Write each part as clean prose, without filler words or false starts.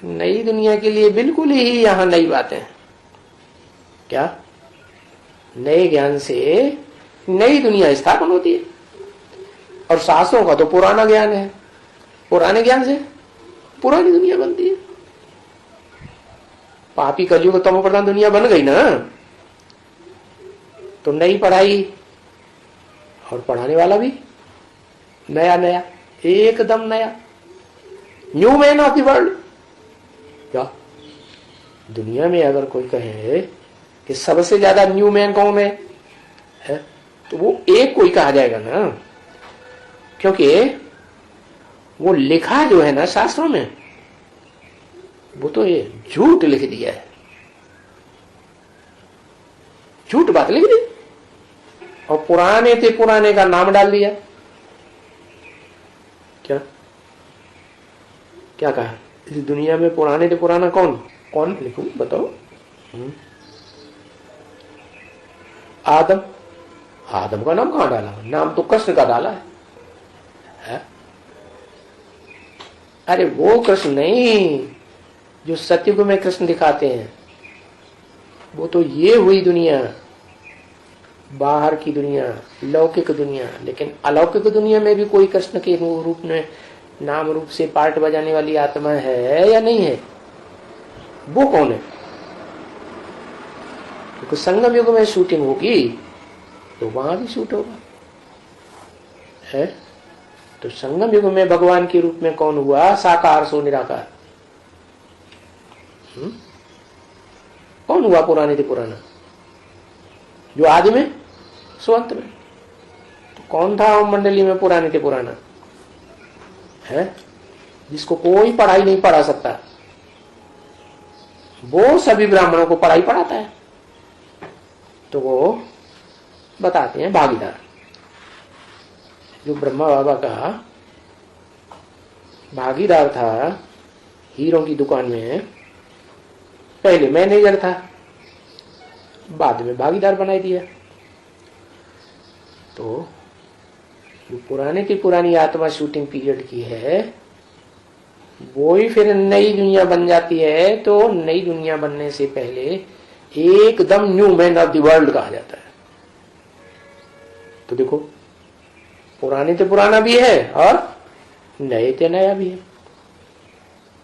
नई दुनिया के लिए बिल्कुल ही यहाँ नई बातें। क्या? नए ज्ञान से नई दुनिया स्थापन होती है। और शास्त्रों का तो पुराना ज्ञान है, पुराने ज्ञान से पुरानी दुनिया बनती है। पापी कलयुग तमो प्रधान दुनिया बन गई ना, तो नई पढ़ाई और पढ़ाने वाला भी नया नया, एकदम नया, new man of the world. क्या दुनिया में अगर कोई कहे कि सबसे ज्यादा न्यू मैन कौन है, तो वो एक कोई कहा जाएगा ना, क्योंकि वो लिखा जो है ना शास्त्रों में, वो तो ये झूठ लिख दिया है, झूठ बात लिख दी और पुराने थे पुराने का नाम डाल दिया। क्या क्या कहा? इस दुनिया में पुराने थे पुराना कौन कौन लिखूं बताओ? आदम। आदम का नाम कहां डाला? नाम तो कृष्ण का डाला है? अरे वो कृष्ण नहीं जो सतयुग में कृष्ण दिखाते हैं, वो तो ये हुई दुनिया, बाहर की दुनिया, लौकिक दुनिया। लेकिन अलौकिक दुनिया में भी कोई कृष्ण के रूप में, नाम रूप से पार्ट बजाने वाली आत्मा है या नहीं है? वो कौन है? क्योंकि संगम युग में शूटिंग होगी तो वहां भी शूट होगा है। तो संगम युग में भगवान के रूप में कौन हुआ? साकार सो निराकार। कौन हुआ पुराने से पुराना? जो आदि में सो अंत में। तो कौन था ओम मंडली में पुराने से पुराना है, जिसको कोई पढ़ाई नहीं पढ़ा सकता? वो सभी ब्राह्मणों को पढ़ाई पढ़ाता है। तो वो बताते हैं भागीदार। जो ब्रह्मा बाबा का भागीदार था हीरों की दुकान में, पहले मैनेजर था, बाद में भागीदार बनाई दिया। तो जो पुराने की पुरानी आत्मा शूटिंग पीरियड की है, वो ही फिर नई दुनिया बन जाती है। तो नई दुनिया बनने से पहले एकदम new man of the world कहा जाता है। तो देखो, पुराने तो पुराना भी है और नए ते नया भी है,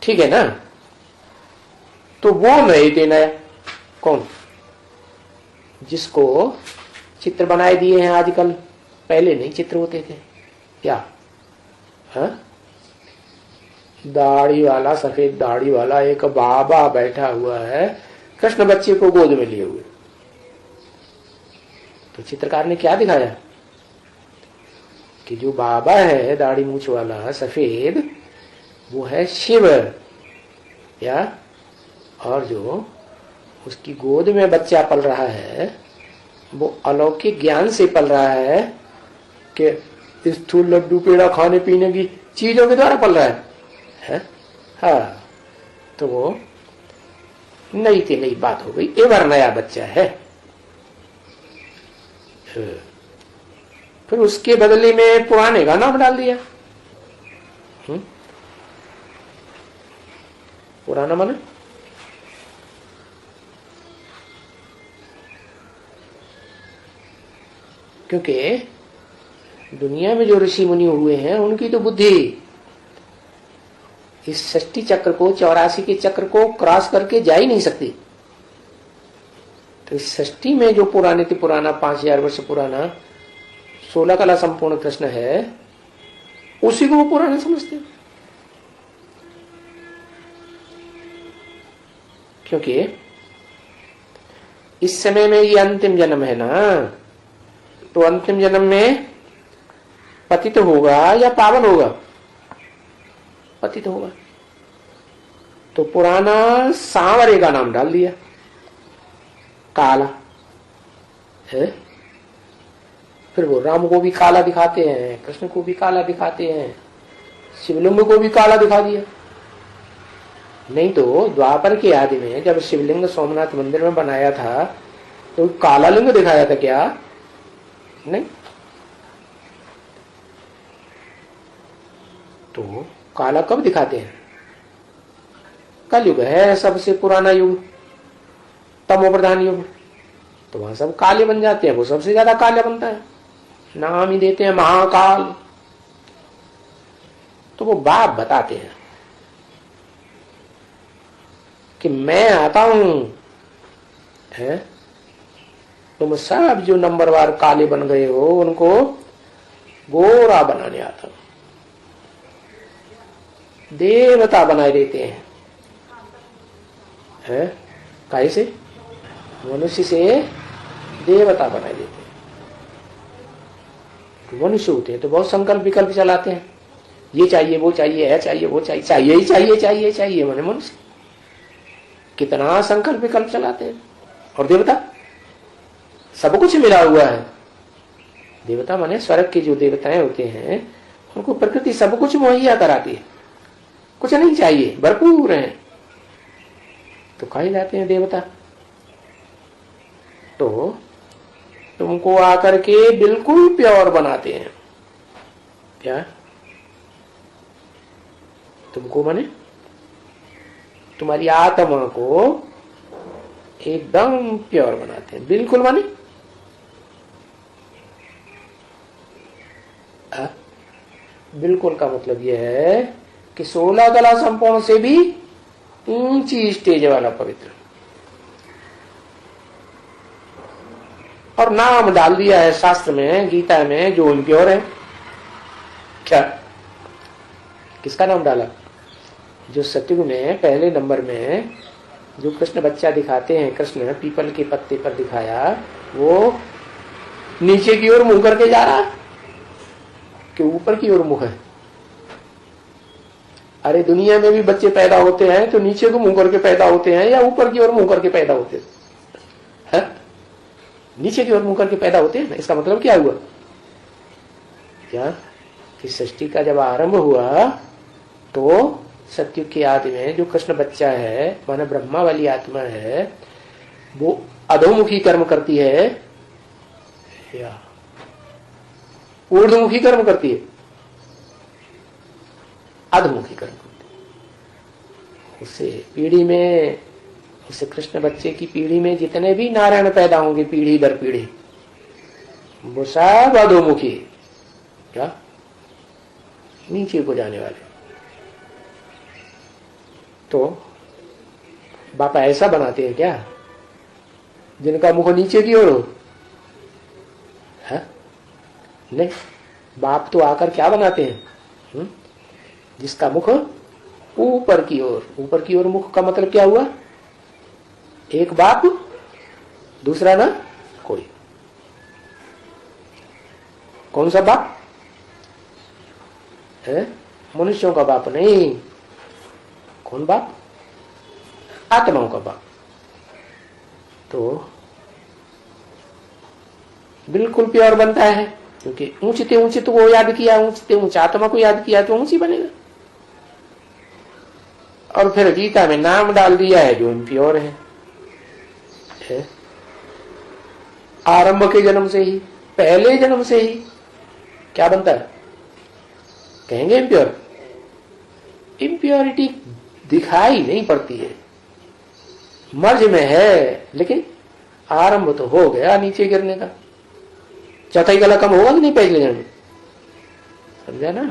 ठीक है ना? तो वो नए ते नया कौन? जिसको चित्र बनाए दिए हैं आजकल, पहले नहीं चित्र होते थे। क्या? हाँ, दाढ़ी वाला, सफेद दाढ़ी वाला एक बाबा बैठा हुआ है, कृष्ण बच्चे को गोद में लिए हुए। तो चित्रकार ने क्या दिखाया कि जो बाबा है दाढ़ी मूछ वाला सफेद, वो है शिव, या और जो उसकी गोद में बच्चा पल रहा है, वो अलौकिक ज्ञान से पल रहा है कि स्थूल लड्डू पेड़ा खाने पीने की चीजों के द्वारा पल रहा है? हाँ, तो वो नई थी नई बात हो गई, एवर नया बच्चा है। फिर उसके बदले में पुराने का नाम डाल दिया। पुराना माने क्योंकि दुनिया में जो ऋषि मुनि हुए हैं उनकी तो बुद्धि इस 60 चक्र को, 84 के चक्र को क्रॉस करके जा ही नहीं सकती। तो इस 60 में जो पुराने से पुराना 5000 वर्ष पुराना 16 कला संपूर्ण कृष्ण है, उसी को वो पुराना समझते हैं। क्योंकि इस समय में ये अंतिम जन्म है ना, तो अंतिम जन्म में पतित होगा या पावन होगा? पतित होगा। तो पुराना सांवरे का नाम डाल दिया, काला है। फिर वो राम को भी काला दिखाते हैं, कृष्ण को भी काला दिखाते हैं, शिवलिंग को भी काला दिखा दिया। नहीं तो द्वापर के आदि में जब शिवलिंग सोमनाथ मंदिर में बनाया था तो काला लिंग दिखाया था क्या? नहीं। तो काला कब दिखाते हैं? कलयुग है सबसे पुराना युग, तमो प्रधान युग, तो वहां सब काले बन जाते हैं, वो सबसे ज्यादा काले बनता है, नाम ही देते हैं महाकाल। तो वो बाप बताते हैं कि मैं आता हूं, है तुम सब जो नंबरवार काले बन गए हो उनको गोरा बनाने आता हूं, देवता बनाए देते हैं, है काहे से? मनुष्य से देवता बनाए देते हैं। मनुष्य होते हैं तो बहुत संकल्प विकल्प चलाते हैं, ये चाहिए वो चाहिए, है चाहिए वो चाहिए, चाहिए ही चाहिए चाहिए चाहिए, माने मनुष्य कितना संकल्प विकल्प चलाते हैं। और देवता सब कुछ मिला हुआ है। देवता माने स्वर्ग के जो देवताएं होते हैं उनको प्रकृति सब कुछ मुहैया कराती है, कुछ नहीं चाहिए, भरपूर है, तो कहे जाते हैं देवता। तो तुमको आकर के बिल्कुल प्योर बनाते हैं। क्या? तुमको माने तुम्हारी आत्मा को एकदम प्योर बनाते हैं। बिल्कुल माने बिल्कुल का मतलब यह है कि 16 कला संपूर्ण से भी ऊंची स्टेज वाला पवित्र। और नाम डाल दिया है शास्त्र में, गीता में, जो इम्प्योर है। क्या? किसका नाम डाला? जो सतयुग में पहले नंबर में जो कृष्ण बच्चा दिखाते हैं, कृष्ण पीपल के पत्ते पर दिखाया, वो नीचे की ओर मुंह करके जा रहा कि ऊपर की ओर मुंह है? अरे दुनिया में भी बच्चे पैदा होते हैं तो नीचे को मुंह करके पैदा होते हैं या ऊपर की ओर मुंह करके पैदा होते हैं? नीचे की ओर मुंह करके पैदा होते हैं ना। इसका मतलब क्या हुआ? क्या कि सृष्टि का जब आरंभ हुआ तो सत्युग की आदि में जो कृष्ण बच्चा है, माना ब्रह्मा वाली आत्मा है, वो अधोमुखी कर्म करती है या ऊर्ध्वमुखी कर्म करती है? अधोमुखी कर्म करती है। उससे पीढ़ी में, उससे कृष्ण बच्चे की पीढ़ी में जितने भी नारायण पैदा होंगे पीढ़ी दर पीढ़ी, वो सब अधोमुखी, क्या नीचे को जाने वाले। तो बापा ऐसा बनाते हैं क्या जिनका मुख नीचे की ओर हो? नहीं, बाप तो आकर क्या बनाते हैं? जिसका मुख ऊपर की ओर। ऊपर की ओर मुख का मतलब क्या हुआ? एक बाप, दूसरा ना कोई। कौन सा बाप है? मनुष्यों का बाप नहीं। कौन बाप? आत्माओं का बाप। तो बिल्कुल प्योर बनता है, क्योंकि ऊंचते ऊंचे तो वो याद किया, ऊंचते ऊंचे आत्मा को याद किया तो ऊंची बनेगा। और फिर गीता में नाम डाल दिया है जो इम्प्योर है। आरंभ के जन्म से ही, पहले जन्म से ही क्या बनता है? कहेंगे इम्प्योर। इम्प्योरिटी दिखाई नहीं पड़ती है, मर्ज में है, लेकिन आरंभ तो हो गया नीचे गिरने का। चौथाई गला कम होगा कि नहीं पहले जन्म? समझा ना?